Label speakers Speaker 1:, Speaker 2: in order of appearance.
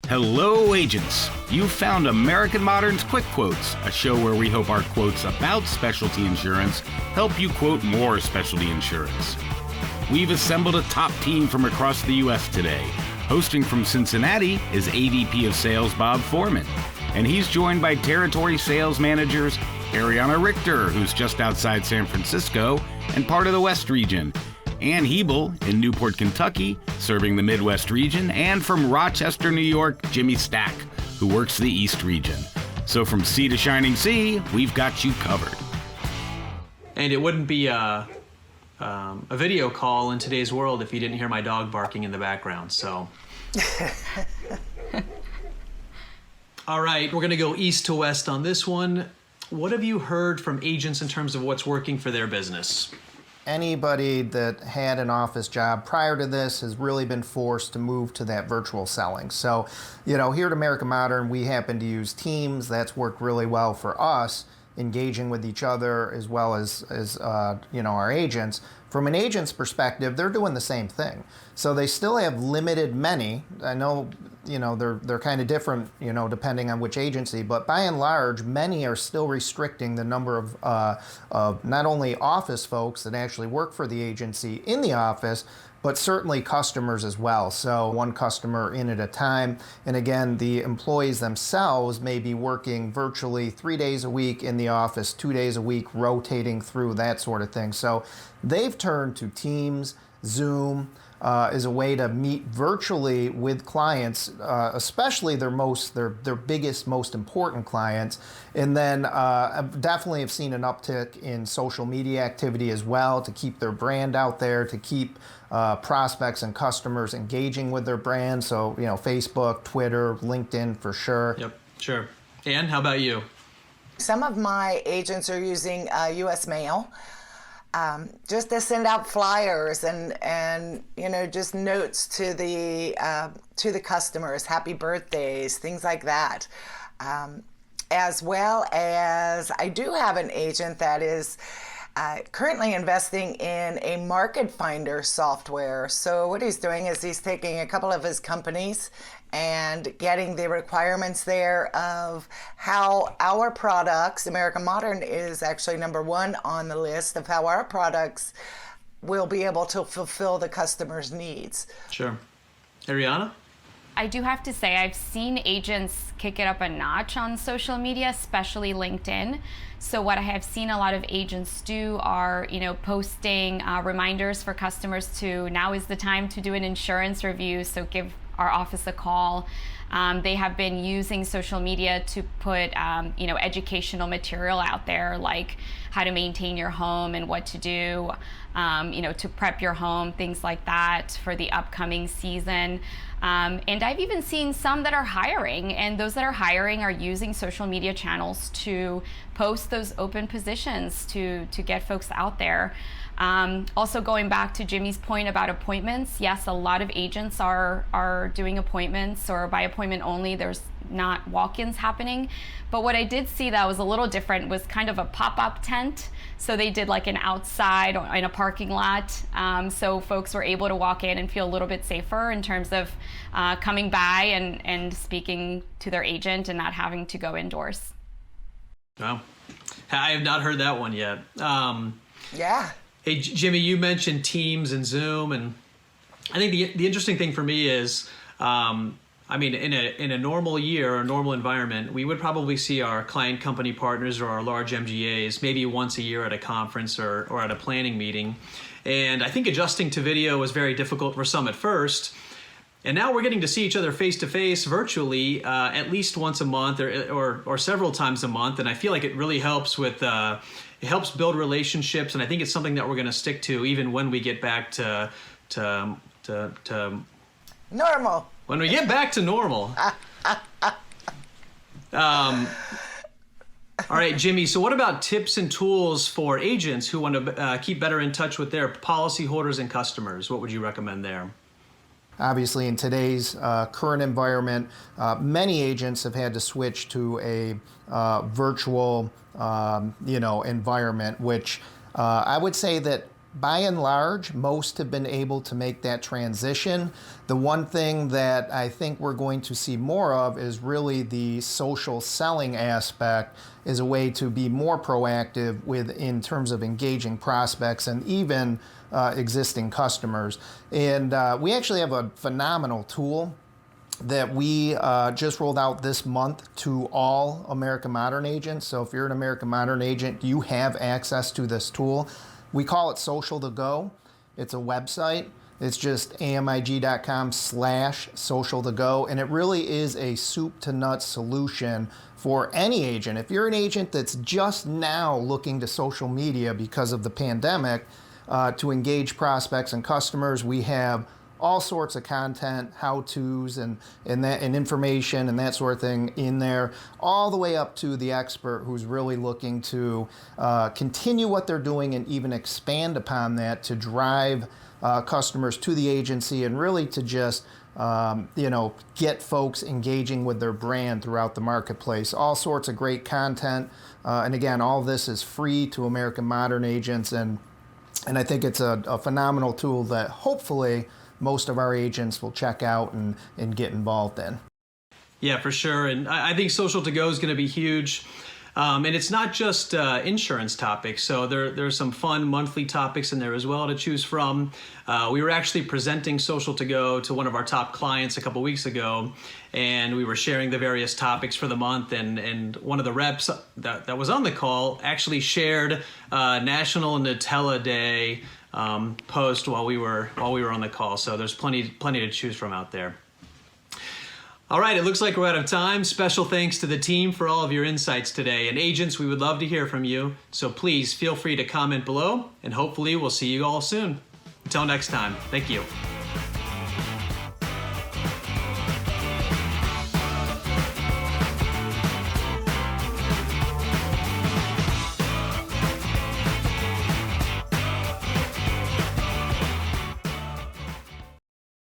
Speaker 1: Hello, agents. You've found American Modern's Quick Quotes, a show where we hope our quotes about specialty insurance help you quote more specialty insurance. We've assembled a top team from across the U.S. today. Hosting from Cincinnati is AVP of Sales Bob Foreman, and he's joined by Territory Sales Managers Ariana Richter, who's just outside San Francisco and part of the West region, Ann Hebel in Newport, Kentucky, serving the Midwest region, and from Rochester, New York, Jimmy Stack, who works the East region. So from sea to shining sea, we've got you covered.
Speaker 2: And it wouldn't be a video call in today's world if you didn't hear my dog barking in the background, so. All right, we're gonna go east to west on this one. What have you heard from agents in terms of what's working for their business?
Speaker 3: Anybody that had an office job prior to this has really been forced to move to that virtual selling. So, here at American Modern, we happen to use Teams. That's worked really well for us, engaging with each other as well as our agents. From an agent's perspective, they're doing the same thing. So they still have limited many. I know, they're kind of different, depending on which agency, but by and large, many are still restricting the number of not only office folks that actually work for the agency in the office, but certainly customers as well. So one customer in at a time. And again, the employees themselves may be working virtually 3 days a week in the office, 2 days a week, rotating through that sort of thing. So they've turned to Teams, Zoom, as a way to meet virtually with clients, especially their biggest, most important clients. And then I definitely have seen an uptick in social media activity as well to keep their brand out there, to keep prospects and customers engaging with their brand. So, Facebook, Twitter, LinkedIn for sure.
Speaker 2: Yep, sure. Ann, how about you?
Speaker 4: Some of my agents are using U.S. mail. Just to send out flyers and just notes to the customers, happy birthdays, things like that. As well as I do have an agent that is currently investing in a market finder software. So what he's doing is he's taking a couple of his companies and getting the requirements there of how our products, American Modern is actually number one on the list of how our products will be able to fulfill the customer's needs.
Speaker 2: Sure. Ariana?
Speaker 5: I do have to say I've seen agents kick it up a notch on social media, especially LinkedIn. So what I have seen a lot of agents do are, posting reminders for customers to now is the time to do an insurance review. So give our office a call. They have been using social media to put, educational material out there, like how to maintain your home and what to do, to prep your home, things like that for the upcoming season. And I've even seen some that are hiring, and those that are hiring are using social media channels to post those open positions to get folks out there. Also going back to Jimmy's point about appointments, yes, a lot of agents are doing appointments, or by appointment only, there's not walk-ins happening. But what I did see that was a little different was kind of a pop-up tent. So they did like an outside or in a parking lot. So folks were able to walk in and feel a little bit safer in terms of coming by and speaking to their agent and not having to go indoors.
Speaker 2: Wow. I have not heard that one yet.
Speaker 4: Yeah.
Speaker 2: Hey, Jimmy, you mentioned Teams and Zoom, and I think the interesting thing for me is, in a normal year or normal environment, we would probably see our client company partners or our large MGAs maybe once a year at a conference or at a planning meeting. And I think adjusting to video was very difficult for some at first. And now we're getting to see each other face to face virtually at least once a month or several times a month. And I feel like it really helps with it helps build relationships. And I think it's something that we're going to stick to even when we get back to
Speaker 4: normal.
Speaker 2: When we get back to normal. All right, Jimmy, so what about tips and tools for agents who want to keep better in touch with their policyholders and customers? What would you recommend there?
Speaker 3: Obviously, in today's current environment, many agents have had to switch to a virtual, environment, which I would say that by and large, most have been able to make that transition. The one thing that I think we're going to see more of is really the social selling aspect as a way to be more proactive in terms of engaging prospects and even existing customers. And we actually have a phenomenal tool that we just rolled out this month to all American Modern agents. So if you're an American Modern agent, you have access to this tool. We call it Social To Go. It's a website. It's just amig.com/social to go. And it really is a soup to nuts solution for any agent. If you're an agent that's just now looking to social media because of the pandemic to engage prospects and customers, we have all sorts of content, how-tos and information and that sort of thing in there, all the way up to the expert who's really looking to continue what they're doing and even expand upon that to drive customers to the agency and really to just get folks engaging with their brand throughout the marketplace. All sorts of great content, and again, all this is free to American Modern agents, and I think it's a phenomenal tool that hopefully most of our agents will check out and get involved in.
Speaker 2: Yeah, for sure. And I think Social To Go is going to be huge. And it's not just insurance topics. So there's some fun monthly topics in there as well to choose from. We were actually presenting Social To Go to one of our top clients a couple weeks ago, and we were sharing the various topics for the month. And one of the reps that was on the call actually shared National Nutella Day post while we were on the call. So there's plenty to choose from out there. All right, it looks like we're out of time. Special thanks to the team for all of your insights today. And agents, we would love to hear from you. So please feel free to comment below, and hopefully we'll see you all soon. Until next time, thank you.